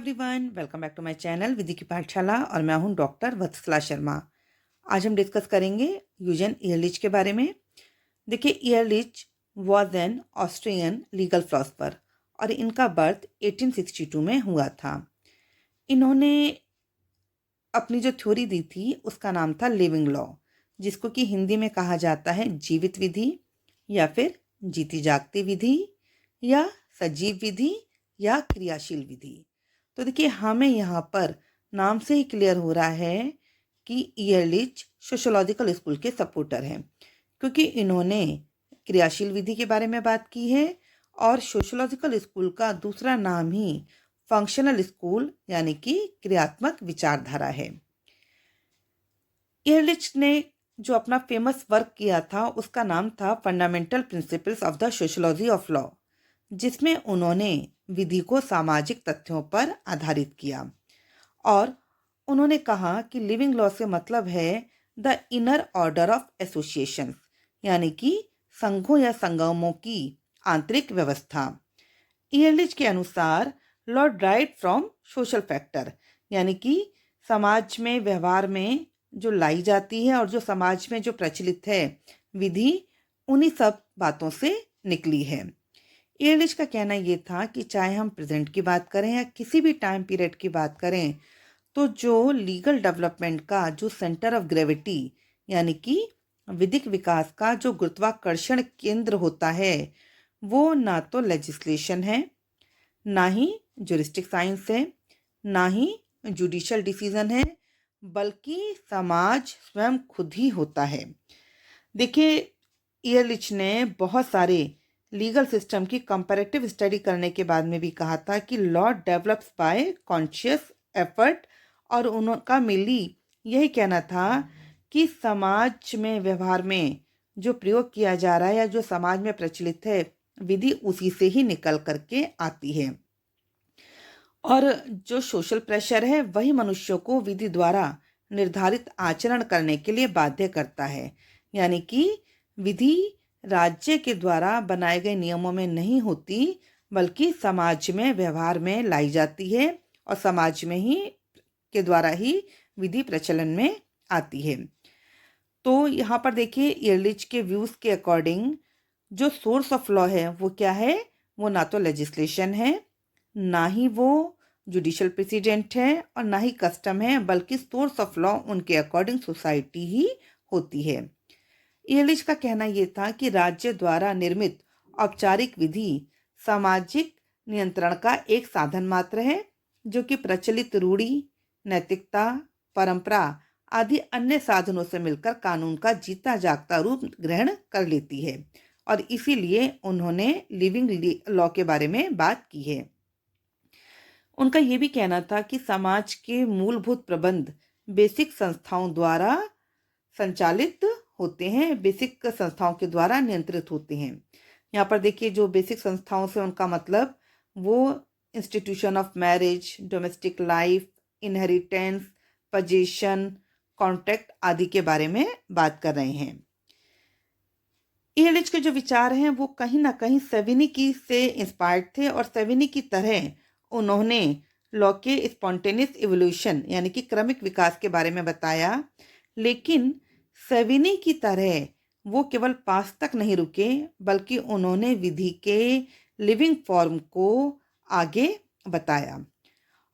Everyone, welcome back to my channel विधि की पाठशाला और मैं हूं डॉक्टर वत्सला शर्मा। आज हम डिस्कस करेंगे यूजन ईयरलिच के बारे में। देखिए, Ehrlich was an Austrian legal philosopher और इनका बर्थ 1862 में हुआ था। इन्होंने अपनी जो थ्योरी दी थी उसका नाम था लिविंग लॉ, जिसको कि हिंदी में कहा जाता है जीवित विधि या फिर जीती जागती विधि या सजीव विधि या क्रियाशील विधि। तो देखिए, हमें यहाँ पर नाम से ही क्लियर हो रहा है कि ईयरलिच सोशियोलॉजिकल स्कूल के सपोर्टर हैं, क्योंकि इन्होंने क्रियाशील विधि के बारे में बात की है और सोशियोलॉजिकल स्कूल का दूसरा नाम ही फंक्शनल स्कूल यानी कि क्रियात्मक विचारधारा है। ईयरलिच ने जो अपना फेमस वर्क किया था उसका नाम था fundamental principles of the sociology of law, जिसमें उन्होंने विधि को सामाजिक तथ्यों पर आधारित किया और उन्होंने कहा कि लिविंग लॉ से मतलब है the inner order of association, यानी कि संघों या संगमों की आंतरिक व्यवस्था। ईयरलिच के अनुसार law drive from social factor, यानी कि समाज में व्यवहार में जो लाई जाती है और जो समाज में जो प्रचलित है विधि, उन्हीं सब बातों से निकली है। ईयरलिच का कहना ये था कि चाहे हम प्रेजेंट की बात करें या किसी भी टाइम पीरियड की बात करें, तो जो लीगल डेवलपमेंट का जो सेंटर ऑफ ग्रेविटी यानी कि विधिक विकास का जो गुरुत्वाकर्षण केंद्र होता है, वो ना तो लेजिस्लेशन है, ना ही ज्यूरिस्टिक साइंस है, ना ही जुडिशियल डिसीजन है, बल्कि समाज स्वयं खुद ही होता है। देखिए, ईयरलिच ने बहुत सारे लीगल सिस्टम की कंपैरेटिव स्टडी करने के बाद में भी कहा था कि law develops by conscious effort, और उनका मेनली यही कहना था कि समाज में व्यवहार में जो प्रयोग किया जा रहा है या जो समाज में प्रचलित है विधि, उसी से ही निकल करके आती है और जो सोशल प्रेशर है वही मनुष्यों को विधि द्वारा निर्धारित आचरण करने के लिए बाध्य करता है। यानी कि विधि राज्य के द्वारा बनाए गए नियमों में नहीं होती, बल्कि समाज में व्यवहार में लाई जाती है और समाज में ही के द्वारा ही विधि प्रचलन में आती है। तो यहाँ पर देखिए, ईयरलिच के व्यूज के अकॉर्डिंग जो सोर्स ऑफ लॉ है वो क्या है, वो ना तो लेजिस्लेशन है, ना ही वो जुडिशियल प्रेसिडेंट है और ना ही कस्टम है, बल्कि सोर्स ऑफ लॉ उनके अकॉर्डिंग सोसाइटी ही होती है। ईयरलिच का कहना यह था कि राज्य द्वारा निर्मित औपचारिक विधि सामाजिक नियंत्रण का एक साधन मात्र है, जो कि प्रचलित रूढ़ी, नैतिकता, परंपरा आदि अन्य साधनों से मिलकर कानून का जीता जागता रूप ग्रहण कर लेती है, और इसीलिए उन्होंने लिविंग लॉ के बारे में बात की है। उनका यह भी कहना था कि समाज के मूलभूत प्रबंध बेसिक संस्थाओं द्वारा संचालित होते हैं, बेसिक संस्थाओं के द्वारा नियंत्रित होते हैं। यहाँ पर देखिए, जो बेसिक संस्थाओं से उनका मतलब वो institution of marriage, domestic life, inheritance, possession, contract आदि के बारे में बात कर रहे हैं। ईयरलिच के जो विचार हैं वो कहीं ना कहीं सेविनी से इंस्पायर्ड थे और सेविनी की तरह उन्होंने लॉ के स्पॉन्टेनियस इवोल्यूशन यानी कि क्रमिक विकास के बारे में बताया, लेकिन सेविनी की तरह वो केवल पास तक नहीं रुके, बल्कि उन्होंने विधि के लिविंग फॉर्म को आगे बताया।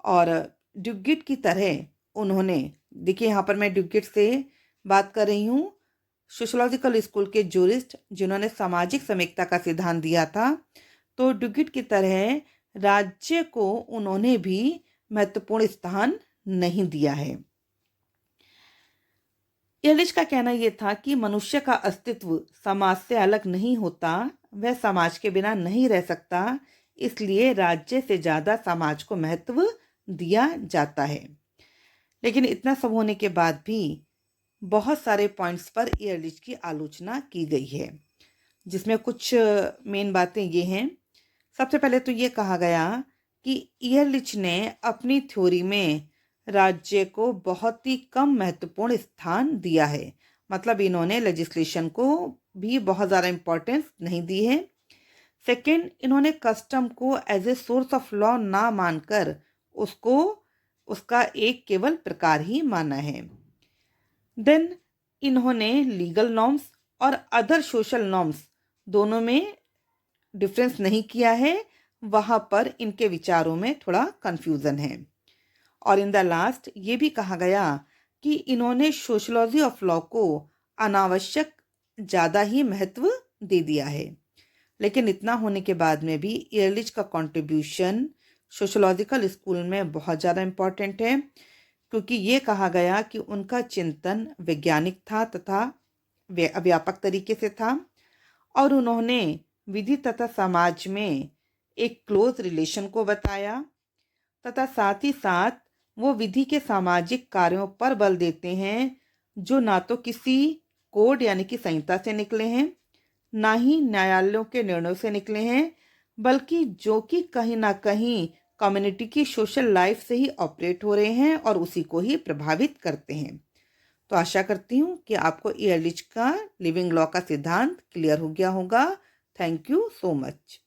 और ड्यूगिट की तरह उन्होंने, देखिए यहाँ पर मैं ड्यूगिट से बात कर रही हूँ, सोशियोलॉजिकल स्कूल के जूरिस्ट जिन्होंने सामाजिक समीक्षा का सिद्धांत दिया था, तो ड्यूगिट की तरह राज्य को उन्होंने भी महत्वपूर्ण स्थान नहीं दिया है। ईयरलिच का कहना यह था कि मनुष्य का अस्तित्व समाज से अलग नहीं होता, वह समाज के बिना नहीं रह सकता, इसलिए राज्य से ज़्यादा समाज को महत्व दिया जाता है। लेकिन इतना सब होने के बाद भी बहुत सारे पॉइंट्स पर ईयरलिच की आलोचना की गई है, जिसमें कुछ मेन बातें ये हैं। सबसे पहले तो ये कहा गया कि ईयरलिच ने अपनी थ्योरी में राज्य को बहुत ही कम महत्वपूर्ण स्थान दिया है, मतलब इन्होंने लेजिस्लेशन को भी बहुत ज़्यादा इम्पोर्टेंस नहीं दी है। सेकंड, इन्होंने कस्टम को as a source of law ना मानकर उसको उसका एक केवल प्रकार ही माना है। देन इन्होंने लीगल नॉर्म्स और अदर सोशल नॉर्म्स दोनों में डिफरेंस नहीं किया है, वहाँ पर इनके विचारों में थोड़ा कंफ्यूजन है। और इन द लास्ट ये भी कहा गया कि इन्होंने सोशलॉजी ऑफ लॉ को अनावश्यक ज़्यादा ही महत्व दे दिया है। लेकिन इतना होने के बाद में भी ईयरलिच का कंट्रीब्यूशन सोशोलॉजिकल स्कूल में बहुत ज़्यादा इम्पॉर्टेंट है, क्योंकि ये कहा गया कि उनका चिंतन वैज्ञानिक था तथा व्यापक तरीके से था, और उन्होंने विधि तथा समाज में एक क्लोज रिलेशन को बताया, तथा साथ ही साथ वो विधि के सामाजिक कार्यों पर बल देते हैं जो ना तो किसी कोड यानी कि संहिता से निकले हैं, ना ही न्यायालयों के निर्णयों से निकले हैं, बल्कि जो कि कहीं ना कहीं कम्युनिटी की सोशल लाइफ से ही ऑपरेट हो रहे हैं और उसी को ही प्रभावित करते हैं। तो आशा करती हूँ कि आपको ईयरलिच का लिविंग लॉ का सिद्धांत क्लियर हो गया होगा। Thank you so much.